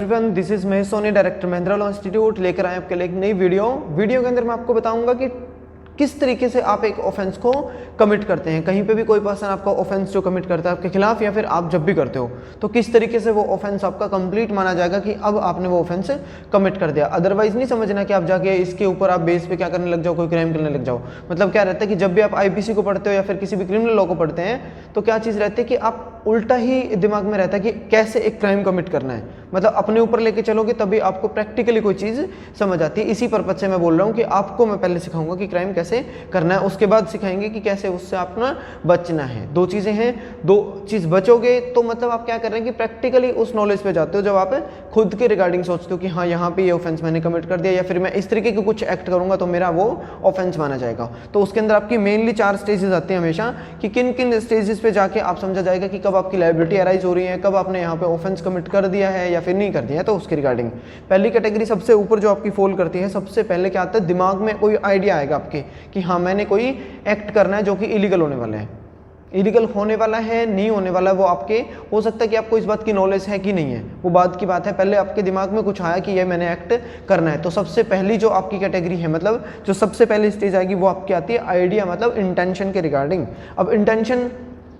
Everyone, this is Mahesh Soni, director Mahindra law institute, लेकर आए आपके लिए एक नई वीडियो के अंदर मैं आपको बताऊंगा कि किस तरीके से आप एक ऑफेंस को कमिट करते हैं। कहीं पे भी कोई पर्सन आपका ऑफेंस जो कमिट करता है आपके खिलाफ, या फिर आप जब भी करते हो तो किस तरीके से वो ऑफेंस आपका कंप्लीट माना जाएगा कि अब आपने वो ऑफेंस कमिट कर दिया। अदरवाइज नहीं समझना कि आप जाके इसके ऊपर आप बेस पे क्या करने लग जाओ, कोई क्राइम करने लग जाओ। मतलब क्या रहता है कि जब भी आप आईपीसी को पढ़ते हो या फिर किसी भी क्रिमिनल लॉ को पढ़ते हैं तो क्या चीज़ रहती है कि आप उल्टा ही दिमाग में रहता है कि कैसे एक क्राइम कमिट करना है। मतलब अपने ऊपर लेके चलोगे तभी आपको प्रैक्टिकली कोई चीज़ समझ आती है। इसी पर्पज से मैं बोल रहा हूँ कि आपको मैं पहले सिखाऊंगा कि क्राइम कैसे करना है, उसके बाद सिखाएंगे कि कैसे उससे अपना बचना है। दो चीज़ें हैं, दो चीज़ बचोगे तो मतलब आप क्या कर रहे हैं कि प्रैक्टिकली उस नॉलेज पे जाते हो जब आप खुद के रिगार्डिंग सोचते हो कि हाँ यहाँ पे ये ऑफेंस मैंने कमिट कर दिया, या फिर मैं इस तरीके के कुछ एक्ट करूँगा तो मेरा वो ऑफेंस माना जाएगा। तो उसके अंदर आपकी मेनली 4 स्टेजेस आते हैं हमेशा, कि किन किन स्टेजेस पे जाके आप समझा जाएगा कि कब आपकी लायबिलिटी अराइज हो रही है, कब आपने यहाँ पे ऑफेंस कमिट कर दिया है या फिर नहीं कर दिया है। तो उसके रिगार्डिंग पहली कैटेगरी सबसे ऊपर जो आपकी फॉल करती है, सबसे पहले क्या आता है, दिमाग में कोई आइडिया आएगा आपके कि हाँ मैंने कोई एक्ट करना है जो कि इलीगल होने वाला है। इलीगल होने वाला है नहीं होने वाला, वो आपके हो सकता है कि आपको इस बात की नॉलेज है कि नहीं है, वो बात की बात है। पहले आपके दिमाग में कुछ आया कि ये मैंने एक्ट करना है, तो सबसे पहली जो आपकी कैटेगरी है, मतलब जो सबसे पहली स्टेज आएगी वो आपकी आती है आइडिया, मतलब इंटेंशन के रिगार्डिंग। अब इंटेंशन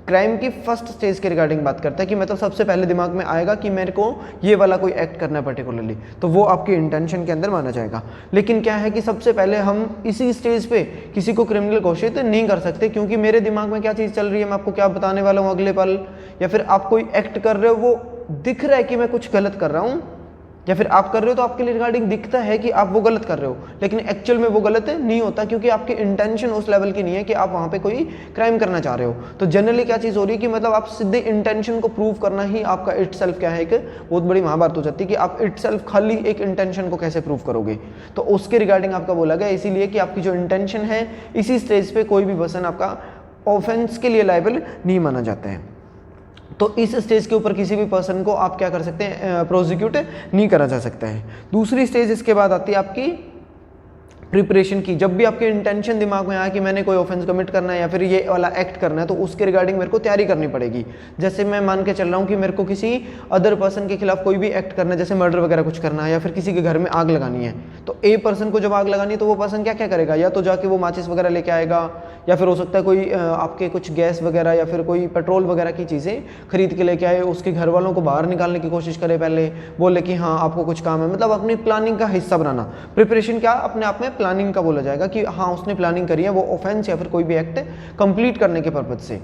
क्राइम की फर्स्ट स्टेज के रिगार्डिंग बात करता है कि मतलब सबसे पहले दिमाग में आएगा कि मेरे को ये वाला कोई एक्ट करना है पर्टिकुलरली, तो वो आपकी इंटेंशन के अंदर माना जाएगा। लेकिन क्या है कि सबसे पहले हम इसी स्टेज पे किसी को क्रिमिनल घोषित नहीं कर सकते, क्योंकि मेरे दिमाग में क्या चीज़ चल रही है मैं आपको क्या बताने वाला हूँ अगले पल। या फिर आप कोई एक्ट कर रहे हो, वो दिख रहा है कि मैं कुछ गलत कर रहा हूँ, या फिर आप कर रहे हो तो आपके लिए रिगार्डिंग दिखता है कि आप वो गलत कर रहे हो, लेकिन एक्चुअल में वो गलत नहीं होता, क्योंकि आपकी इंटेंशन उस लेवल की नहीं है कि आप वहाँ पे कोई क्राइम करना चाह रहे हो। तो जनरली क्या चीज़ हो रही है कि मतलब आप सीधे इंटेंशन को प्रूव करना ही आपका इट सेल्फ क्या है, एक बहुत बड़ी महाभारत हो जाती है कि आप इट सेल्फ खाली एक इंटेंशन को कैसे प्रूव करोगे। तो उसके रिगार्डिंग आपका बोला गया, इसीलिए कि आपकी जो इंटेंशन है इसी स्टेज पर कोई भी पर्सन आपका ऑफेंस के लिए लायबल नहीं माना जाता है। तो इस स्टेज के ऊपर किसी भी पर्सन को आप क्या कर सकते हैं, प्रोसिक्यूट नहीं करा जा सकता है। दूसरी स्टेज इसके बाद आती है आपकी प्रिपरेशन की। जब भी आपके इंटेंशन दिमाग में आया कि मैंने कोई ऑफेंस कमिट करना है या फिर ये वाला एक्ट करना है, तो उसके रिगार्डिंग मेरे को तैयारी करनी पड़ेगी। जैसे मैं मान के चल रहा हूँ कि मेरे को किसी अदर पर्सन के खिलाफ कोई भी एक्ट करना है, जैसे मर्डर वगैरह कुछ करना है, या फिर किसी के घर में आग लगानी है, तो ए पर्सन को जब आग लगानी है तो वो पर्सन क्या क्या करेगा, या तो जाके वो माचिस वगैरह लेके आएगा, या फिर हो सकता है कोई आपके कुछ गैस वगैरह या फिर कोई पेट्रोल वगैरह की चीज़ें खरीद के लेके आए, उसके घर वालों को बाहर निकालने की कोशिश करे, पहले बोले कि हाँ आपको कुछ काम है। मतलब अपनी प्लानिंग का हिस्सा बनाना। प्रिपरेशन क्या अपने आप में प्लानिंग का बोला जाएगा कि हाँ उसने प्लानिंग करी है वो ऑफेंस या फिर कोई भी एक्ट कंप्लीट करने के पर्पज से।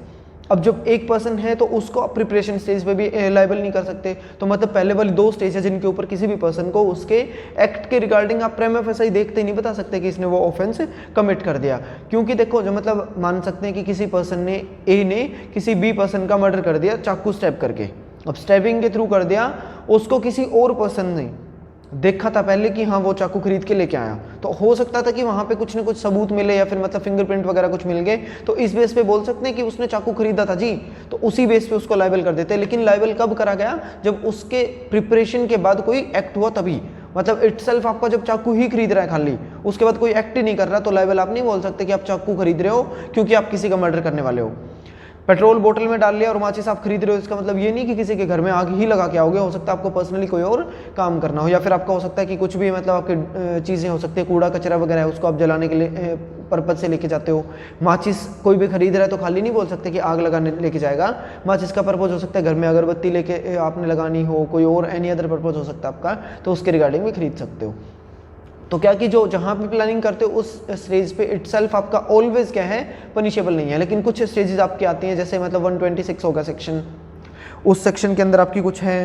अब जब एक पर्सन है तो उसको आप प्रिपरेशन स्टेज पे भी लायबल नहीं कर सकते। तो मतलब पहले वाली 2 स्टेज है जिनके ऊपर किसी भी पर्सन को उसके एक्ट के रिगार्डिंग आप प्रेमा फेसाई देखते नहीं बता सकते कि इसने वो ऑफेंस कमिट कर दिया। क्योंकि देखो जो मतलब मान सकते हैं कि किसी पर्सन ने ए ने किसी बी पर्सन का मर्डर कर दिया चाकू स्टैब करके। अब स्टैबिंग के थ्रू कर दिया, उसको किसी और पर्सन ने देखा था पहले कि हाँ वो चाकू खरीद के लेके आया, तो हो सकता था कि वहाँ पे कुछ ना कुछ सबूत मिले या फिर मतलब फिंगरप्रिंट वगैरह कुछ मिल गए, तो इस बेस पे बोल सकते हैं कि उसने चाकू खरीदा था जी, तो उसी बेस पे उसको लायबल कर देते हैं। लेकिन लायबल कब करा गया, जब उसके प्रिपरेशन के बाद कोई एक्ट हुआ तभी। मतलब इटसेल्फ आपका जब चाकू ही खरीद रहा है खाली, उसके बाद कोई एक्ट ही नहीं कर रहा, तो लायबल आप नहीं बोल सकते कि आप चाकू खरीद रहे हो क्योंकि आप किसी का मर्डर करने वाले हो। पेट्रोल बोतल में डाल लिया और माचिस आप खरीद रहे हो, इसका मतलब ये नहीं कि किसी के घर में आग ही लगा के आओगे। हो सकता है आपको पर्सनली कोई और काम करना हो, या फिर आपका हो सकता है कि कुछ भी मतलब आपकी चीज़ें हो सकती है, कूड़ा कचरा वगैरह है उसको आप जलाने के लिए पर्पज से लेके जाते हो। माचिस कोई भी खरीद रहा है तो खाली नहीं बोल सकते कि आग लगाने लेके जाएगा। माचिस का पर्पज हो सकता है घर में अगरबत्ती लेके आपने लगानी हो, कोई और एनी अदर पर्पज हो सकता है आपका, तो उसके रिगार्डिंग भी खरीद सकते हो। तो क्या कि जो जहाँ पे प्लानिंग करते हो उस स्टेज पे इटसेल्फ आपका ऑलवेज क्या है, पनिशेबल नहीं है। लेकिन कुछ स्टेजेस आपकी आती हैं, जैसे मतलब 126 होगा सेक्शन, उस सेक्शन के अंदर आपकी कुछ है,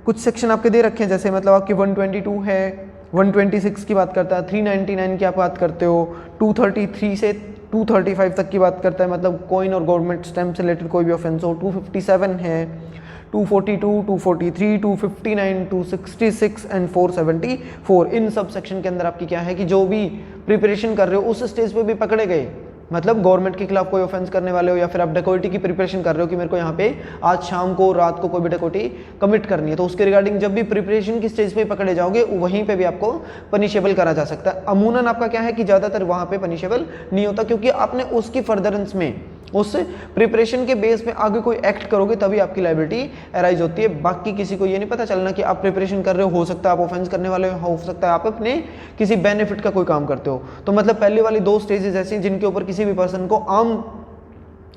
कुछ सेक्शन आपके दे रखे हैं, जैसे मतलब आपकी 122 है, 126 की बात करता है, 399 की आप बात करते हो, 233 से 235 तक की बात करता है, मतलब कॉइन और गवर्नमेंट स्टैम्प से रिलेटेड कोई भी ऑफेंस हो, 257 है, 242, 243, 259, 266 एंड 474। इन सब सेक्शन के अंदर आपकी क्या है कि जो भी प्रिपरेशन कर रहे हो उस स्टेज पे भी पकड़े गए, मतलब गवर्नमेंट के खिलाफ कोई ऑफेंस करने वाले हो, या फिर आप डेकोइटी की प्रिपरेशन कर रहे हो कि मेरे को यहाँ पे आज शाम को रात को कोई भी डेकोइटी कमिट करनी है, तो उसके रिगार्डिंग जब भी प्रिपरेशन की स्टेज पे पकड़े जाओगे वहीं पे भी आपको पनिशेबल करा जा सकता है। अमूनन आपका क्या है कि ज़्यादातर वहाँ पे पनिशेबल नहीं होता, क्योंकि आपने उसकी फर्दरेंस में उस प्रिपरेशन के बेस पे आगे कोई एक्ट करोगे तभी आपकी लायबिलिटी अराइज होती है। बाकी किसी को ये नहीं पता चलना कि आप प्रिपरेशन कर रहे हो सकता है आप ऑफेंस करने वाले हो सकता है आप अपने किसी बेनिफिट का कोई काम करते हो। तो मतलब पहले वाली 2 स्टेजेस ऐसी जिनके ऊपर किसी भी पर्सन को आम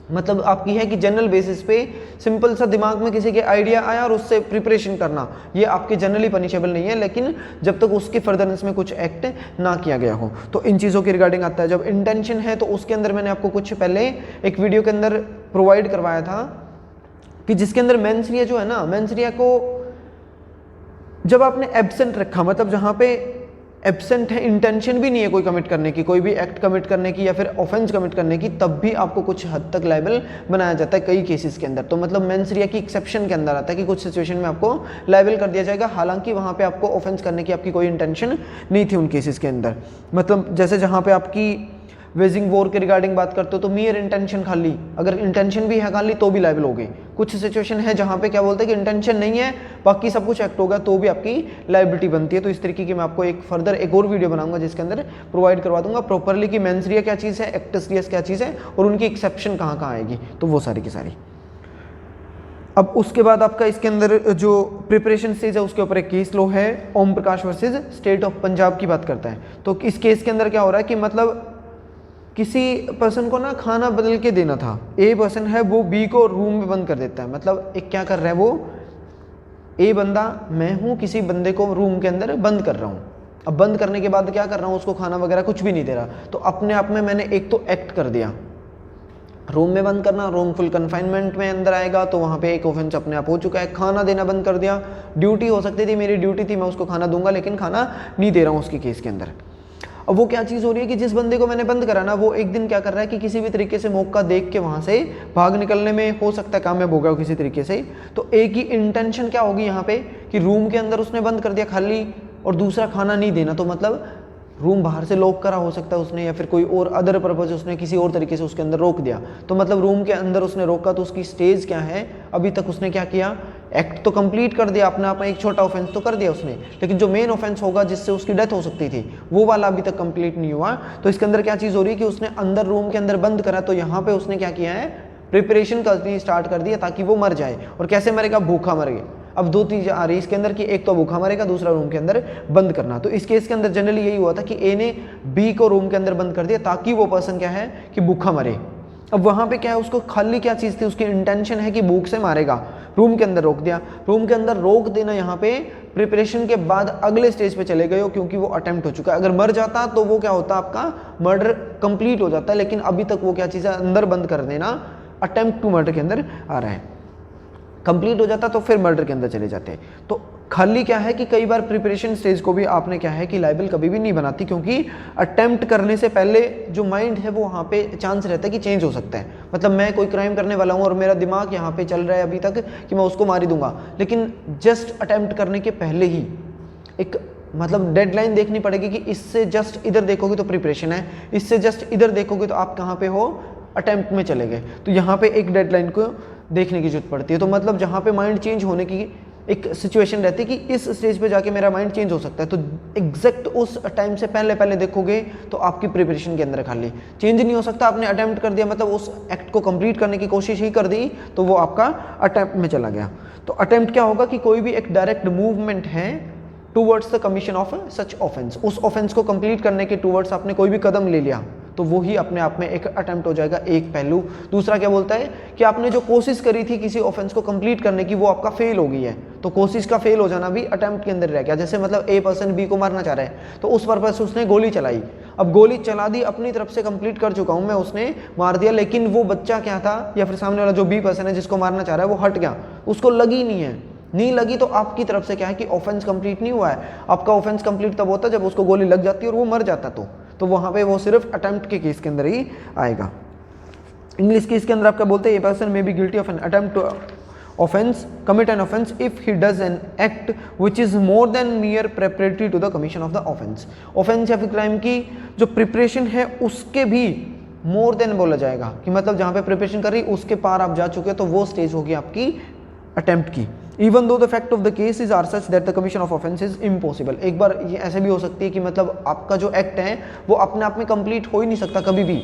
मतलब आपकी है कि जनरल बेसिस पे सिंपल सा दिमाग में किसी के आइडिया आया और उससे प्रिपरेशन करना, ये आपके जनरली पनिशेबल नहीं है, लेकिन जब तक उसकी फर्दरनेस में कुछ एक्ट ना किया गया हो। तो इन चीज़ों के रिगार्डिंग आता है। जब इंटेंशन है तो उसके अंदर मैंने आपको कुछ पहले एक वीडियो के अंदर प्रोवाइड करवाया था कि जिसके अंदर मेंस रिया जो है ना, मेंस रिया को जब आपने एब्सेंट रखा, मतलब जहाँ पे एब्सेंट है, इंटेंशन भी नहीं है कोई कमिट करने की, कोई भी एक्ट कमिट करने की या फिर ऑफेंस कमिट करने की, तब भी आपको कुछ हद तक लायबल बनाया जाता है कई केसेस के अंदर। तो मतलब मेंस रिया की एक्सेप्शन के अंदर आता है कि कुछ सिचुएशन में आपको लायबल कर दिया जाएगा, हालांकि वहाँ पे आपको ऑफेंस करने की आपकी कोई इंटेंशन नहीं थी उन केसेस के अंदर। मतलब जैसे जहाँ पे आपकी वेजिंग वॉर के रिगार्डिंग बात करते हो तो मियर इंटेंशन खाली, अगर इंटेंशन भी है खाली तो भी लायबल हो गई। कुछ सिचुएशन है जहाँ पे क्या बोलते हैं कि इंटेंशन नहीं है बाकी सब कुछ एक्ट होगा तो भी आपकी लायबिलिटी बनती है। तो इस तरीके की मैं आपको एक और वीडियो बनाऊंगा जिसके अंदर प्रोवाइड करवा दूंगा प्रॉपरली कि मेंस रिया क्या चीज़ है, एक्टस रिया क्या चीज़ है और उनकी एक्सेप्शन कहाँ कहाँ आएगी, तो वो सारी की सारी। अब उसके बाद आपका इसके अंदर जो प्रिपरेशन स्टेज है उसके ऊपर एक केस लो है, Om Prakash versus state of Punjab की बात करता है। तो इस केस के अंदर क्या हो रहा है कि मतलब किसी पर्सन को ना खाना बदल के देना था, ए पर्सन है वो बी को रूम में बंद कर देता है। मतलब एक क्या कर रहा है वो, ए बंदा मैं हूँ किसी बंदे को रूम के अंदर बंद कर रहा हूँ। अब बंद करने के बाद क्या कर रहा हूँ, उसको खाना वगैरह कुछ भी नहीं दे रहा। तो अपने आप में मैंने एक तो एक्ट कर दिया, रूम में बंद करना, रूम फुल कन्फाइनमेंट में अंदर आएगा तो वहाँ पे एक ऑफेंस अपने आप हो चुका है। खाना देना बंद कर दिया, ड्यूटी हो सकती थी, मेरी ड्यूटी थी मैं उसको खाना दूंगा लेकिन खाना नहीं दे रहा हूँ उसकी केस के अंदर। अब वो क्या चीज़ हो रही है कि जिस बंदे को मैंने बंद करा ना वो एक दिन क्या कर रहा है कि किसी भी तरीके से मौका देख के वहाँ से भाग निकलने में हो सकता है कामयाब हो गया हो किसी तरीके से। तो एक ही इंटेंशन क्या होगी यहाँ पे कि रूम के अंदर उसने बंद कर दिया खाली और दूसरा खाना नहीं देना, तो मतलब रूम बाहर से लॉक करा हो सकता है उसने या फिर कोई और अदर पर्पज उसने किसी और तरीके से उसके अंदर रोक दिया। तो मतलब रूम के अंदर उसने रोका तो उसकी स्टेज क्या है, अभी तक उसने क्या किया, एक्ट तो कंप्लीट कर दिया अपने आप में, एक छोटा ऑफेंस तो कर दिया उसने, लेकिन जो मेन ऑफेंस होगा जिससे उसकी डेथ हो सकती थी वो वाला अभी तक कंप्लीट नहीं हुआ। तो इसके अंदर क्या चीज़ हो रही है कि उसने अंदर रूम के अंदर बंद करा, तो यहाँ पे उसने क्या किया है, प्रिपरेशन करनी स्टार्ट कर दिया ताकि वो मर जाए। और कैसे मरेगा, भूखा मर गया। अब 2 चीज़ें आ रही इसके अंदर कि एक तो भूखा मरेगा, दूसरा रूम के अंदर बंद करना। तो इस केस के अंदर जनरली यही हुआ था कि ए ने बी को रूम के अंदर बंद कर दिया ताकि वो पर्सन क्या है कि भूखा मरे। अब वहाँ पे क्या है, उसको खाली क्या चीज़ थी, उसकी इंटेंशन है कि भूख से मारेगा, रूम के अंदर रोक दिया। रूम के अंदर रोक देना यहाँ पे प्रिपरेशन के बाद अगले स्टेज पे चले गए हो क्योंकि वो अटेम्प्ट हो चुका है। अगर मर जाता तो वो क्या होता, आपका मर्डर कंप्लीट हो जाता है, लेकिन अभी तक वो क्या चीज़ है, अंदर बंद कर देना अटेम्प्ट टू मर्डर के अंदर आ रहा है। कंप्लीट हो जाता तो फिर मर्डर के अंदर चले जाते। तो खाली क्या है कि कई बार प्रिपरेशन स्टेज को भी आपने क्या है कि लायबल कभी भी नहीं बनाती, क्योंकि अटेम्प्ट करने से पहले जो माइंड है वो वहाँ पे चांस रहता है कि चेंज हो सकता है। मतलब मैं कोई क्राइम करने वाला हूँ और मेरा दिमाग यहाँ पे चल रहा है अभी तक कि मैं उसको मार ही दूंगा, लेकिन जस्ट अटेम्प्ट करने के पहले ही एक मतलब डेडलाइन देखनी पड़ेगी कि इससे जस्ट इधर देखोगे तो प्रिपरेशन है, इससे जस्ट इधर देखोगे तो आप कहाँ पे हो, अटेम्प्ट में चले गए। तो यहाँ पे एक डेडलाइन को देखने की जरूरत पड़ती है। तो मतलब जहाँ पे माइंड चेंज होने की एक सिचुएशन रहती है कि इस स्टेज पे जाके मेरा माइंड चेंज हो सकता है, तो एग्जैक्ट उस टाइम से पहले पहले देखोगे तो आपकी प्रिपरेशन के अंदर खाली चेंज नहीं हो सकता। आपने अटेम्प्ट कर दिया, मतलब उस एक्ट को कंप्लीट करने की कोशिश ही कर दी, तो वो आपका अटेम्प्ट में चला गया। तो अटेम्प्ट क्या होगा कि कोई भी एक डायरेक्ट मूवमेंट है towards the commission of such offence, उस ऑफेंस को कंप्लीट करने के टूवर्ड्स आपने कोई भी कदम ले लिया तो वो ही अपने आप में एक अटेम्प्ट हो जाएगा, एक पहलू। दूसरा क्या बोलता है कि आपने जो कोशिश करी थी किसी ऑफेंस को कंप्लीट करने की वो आपका फेल हो गई है, तो कोशिश का फेल हो जाना भी अटेम्प्ट के अंदर रह गया। जैसे मतलब ए पर्सन बी को मारना चाह रहा है तो उस पर्पज से उसने गोली चलाई, अब गोली चला दी, अपनी तरफ से कंप्लीट कर चुका हूं मैं, उसने मार दिया, लेकिन वो बच्चा क्या था या फिर सामने वाला जो बी पर्सन है जिसको मारना चाह रहा है वो हट गया, उसको लगी नहीं लगी, तो आपकी तरफ से क्या है कि ऑफेंस कंप्लीट नहीं हुआ है। आपका ऑफेंस कंप्लीट तब होता है जब उसको गोली लग जाती है और वो मर जाता, तो वहां पे वो सिर्फ अटेम्प्ट के केस के अंदर ही आएगा। इंग्लिश केस के अंदर आपका बोलते हैं a person may be guilty of an attempt to offense commit an offense if he does an act which is more than mere preparatory to the commission of the offense। offense या फिर crime की जो preparation है उसके भी more than बोला जाएगा कि मतलब जहां पे प्रिपरेशन कर रही उसके पार आप जा चुके हो, तो वो स्टेज होगी आपकी अटेम्प्ट की। Even though the fact of the case is are such that the commission of offence is impossible. एक बार ये ऐसे भी हो सकती है कि मतलब आपका जो एक्ट है वो अपने आप में कंप्लीट हो ही नहीं सकता कभी भी,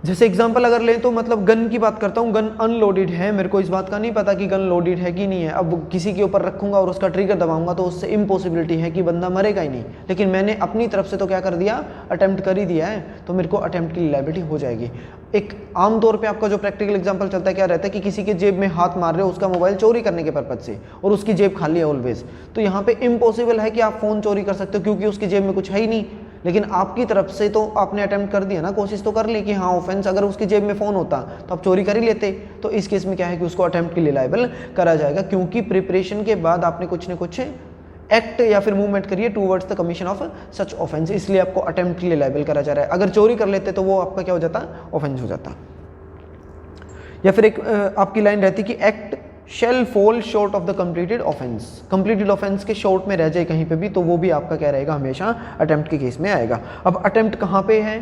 जैसे एग्जांपल अगर लें तो मतलब गन की बात करता हूँ, गन अनलोडेड है, मेरे को इस बात का नहीं पता कि गन लोडेड है कि नहीं है। अब किसी के ऊपर रखूंगा और उसका ट्रिगर दबाऊंगा तो उससे इम्पॉसिबिलिटी है कि बंदा मरेगा ही नहीं, लेकिन मैंने अपनी तरफ से तो क्या कर दिया, अटेम्प्ट कर ही दिया है, तो मेरे को अटेम्प्ट की लायबिलिटी हो जाएगी। एक आमतौर पे आपका जो प्रैक्टिकल एग्जांपल चलता है क्या रहता है कि किसी के जेब में हाथ मार रहे हो उसका मोबाइल चोरी करने के पर्पज से और उसकी जेब खाली है ऑलवेज, तो यहाँ पे इम्पॉसिबल है कि आप फ़ोन चोरी कर सकते हो क्योंकि उसकी जेब में कुछ है ही नहीं। लेकिन आपकी तरफ से तो आपने अटेम्प्ट कर दिया ना, कोशिश तो कर ली कि हाँ ऑफेंस, अगर उसकी जेब में फ़ोन होता तो आप चोरी कर ही लेते। तो इस केस में क्या है कि उसको अटेम्प्ट के लिए लायबल करा जाएगा, क्योंकि प्रिपरेशन के बाद आपने कुछ न कुछ एक्ट या फिर मूवमेंट करिए towards the commission of such offence, इसलिए आपको अटेम्प्ट के लिए लायबल करा जा रहा है। अगर चोरी कर लेते तो वो आपका क्या हो जाता, ऑफेंस हो जाता। या फिर एक आपकी लाइन रहती कि act shell fall short of the completed offence, completed offence के शॉर्ट में रह जाए कहीं पे भी तो वो भी आपका क्या रहेगा, हमेशा अटेम्प्ट के केस में आएगा। अब अटेम्प्ट कहाँ पे है,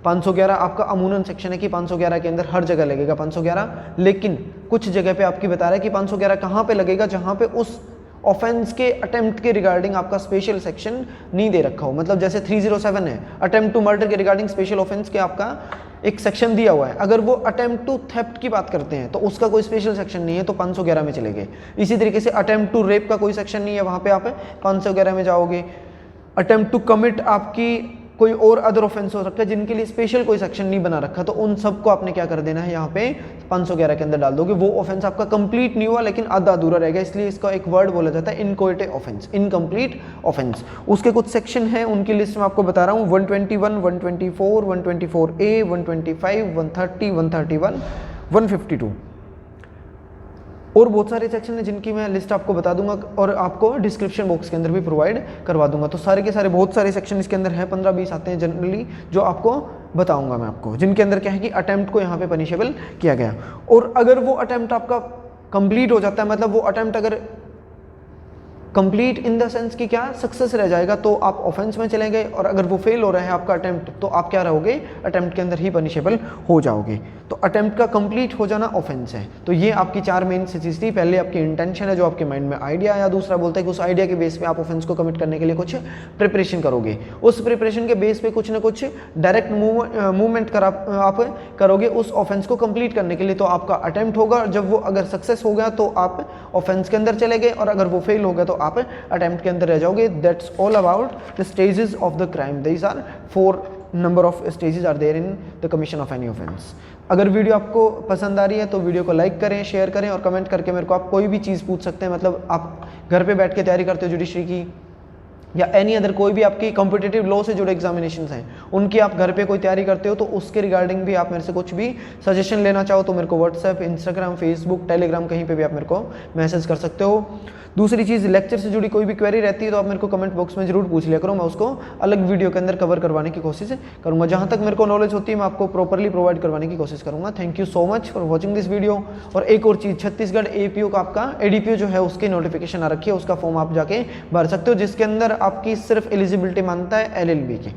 511 आपका अमूनन सेक्शन है कि 511 के अंदर हर जगह लगेगा 511, लेकिन कुछ जगह पे आपकी बता रहा है कि 511 कहाँ पे लगेगा, जहाँ पे उस ऑफेंस के अटेम्प्ट के रिगार्डिंग आपका स्पेशल सेक्शन नहीं दे रखा हो। मतलब जैसे 307 है, अटेम्प्ट टू मर्डर के रिगार्डिंग स्पेशल ऑफेंस के आपका एक सेक्शन दिया हुआ है, अगर वो अटेम्प्ट टू थेफ्ट की बात करते हैं तो उसका कोई स्पेशल सेक्शन नहीं है, तो 511 में चले गए। इसी तरीके से अटेम्प्ट टू रेप का कोई सेक्शन नहीं है, वहाँ पे आप 511 में जाओगे। अटेम्प्ट टू कमिट आपकी कोई और अदर ऑफेंस हो सकता है जिनके लिए स्पेशल कोई सेक्शन नहीं बना रखा, तो उन सबको आपने क्या कर देना है, यहाँ पे 511 के अंदर डाल दोगे। वो ऑफेंस आपका कंप्लीट नहीं हुआ लेकिन आधा अधूरा रहेगा, इसलिए इसका एक वर्ड बोला जाता है इनकोएटे ऑफेंस, इनकम्प्लीट ऑफेंस। उसके कुछ सेक्शन हैं, उनकी लिस्ट में आपको बता रहा हूँ, 121, 124, 124A, 125, 130, 131, 152 और बहुत सारे सेक्शन हैं जिनकी मैं लिस्ट आपको बता दूंगा और आपको डिस्क्रिप्शन बॉक्स के अंदर भी प्रोवाइड करवा दूंगा। तो सारे के सारे बहुत सारे सेक्शन इसके अंदर हैं, 15-20 आते हैं जनरली, जो आपको बताऊंगा मैं आपको, जिनके अंदर क्या है कि अटेम्प्ट को यहाँ पे पनिशेबल किया गया। और अगर वो अटेम्प्ट आपका कंप्लीट हो जाता है, मतलब वो अटेम्प्ट अगर कंप्लीट इन द सेंस कि क्या सक्सेस रह जाएगा तो आप ऑफेंस में चले गए, और अगर वो फेल हो रहा है आपका अटेम्प्ट तो आप क्या रहोगे, अटेम्प्ट के अंदर ही पनिशेबल हो जाओगे। तो अटेम्प्ट का कंप्लीट हो जाना ऑफेंस है। तो ये आपकी 4 मेन चीज़ थी। पहले आपकी इंटेंशन है, जो आपके माइंड में आइडिया आया, दूसरा बोलता है कि उस आइडिया के बेस पे आप ऑफेंस को कमिट करने के लिए कुछ प्रिपरेशन करोगे, उस प्रिपरेशन के बेस पे कुछ ना कुछ डायरेक्ट मूवमेंट आप करोगे उस ऑफेंस को कंप्लीट करने के लिए, तो आपका अटेम्प्ट होगा। जब वो अगर सक्सेस हो गया तो आप ऑफेंस के अंदर चले गए, और अगर वो फेल हो गया तो आप अटेम्प्ट के अंदर रह जाओगे। That's all about the stages of the crime. These are 4 number of stages are there in the commission of any offence. अगर वीडियो आपको पसंद आ रही है तो वीडियो को लाइक करें, शेयर करें और कमेंट करके मेरे को आप कोई भी चीज़ पूछ सकते हैं। मतलब आप घर पे बैठ के तैयारी करते हो जुडिशरी की या एनी अदर कोई भी आपकी कॉम्पिटिटिव लॉ से जुड़े एग्जामिनेशंस हैं, उनकी आप घर पे कोई तैयारी करते हो तो उसके रिगार्डिंग भी आप मेरे से कुछ भी सजेशन लेना चाहो तो मेरे को व्हाट्सएप, इंस्टाग्राम, फेसबुक, टेलीग्राम कहीं पे भी आप मेरे को मैसेज कर सकते हो। दूसरी चीज़, लेक्चर से जुड़ी कोई भी क्वेरी रहती है तो आप मेरे को कमेंट बॉक्स में जरूर पूछ लिया करो, मैं उसको अलग वीडियो के अंदर कवर करवाने की कोशिश करूँगा। जहाँ तक मेरे को नॉलेज होती है मैं आपको प्रॉपरली प्रोवाइड करवाने की कोशिश करूँगा। Thank you so much for watching this video. और एक और चीज़, छत्तीसगढ़ APO का आपका ADPO जो है उसकी नोटिफिकेशन आ रखी है, उसका फॉर्म आप जाके भर सकते हो, जिसके अंदर आपकी सिर्फ एलिजिबिलिटी मांगता है LLB की।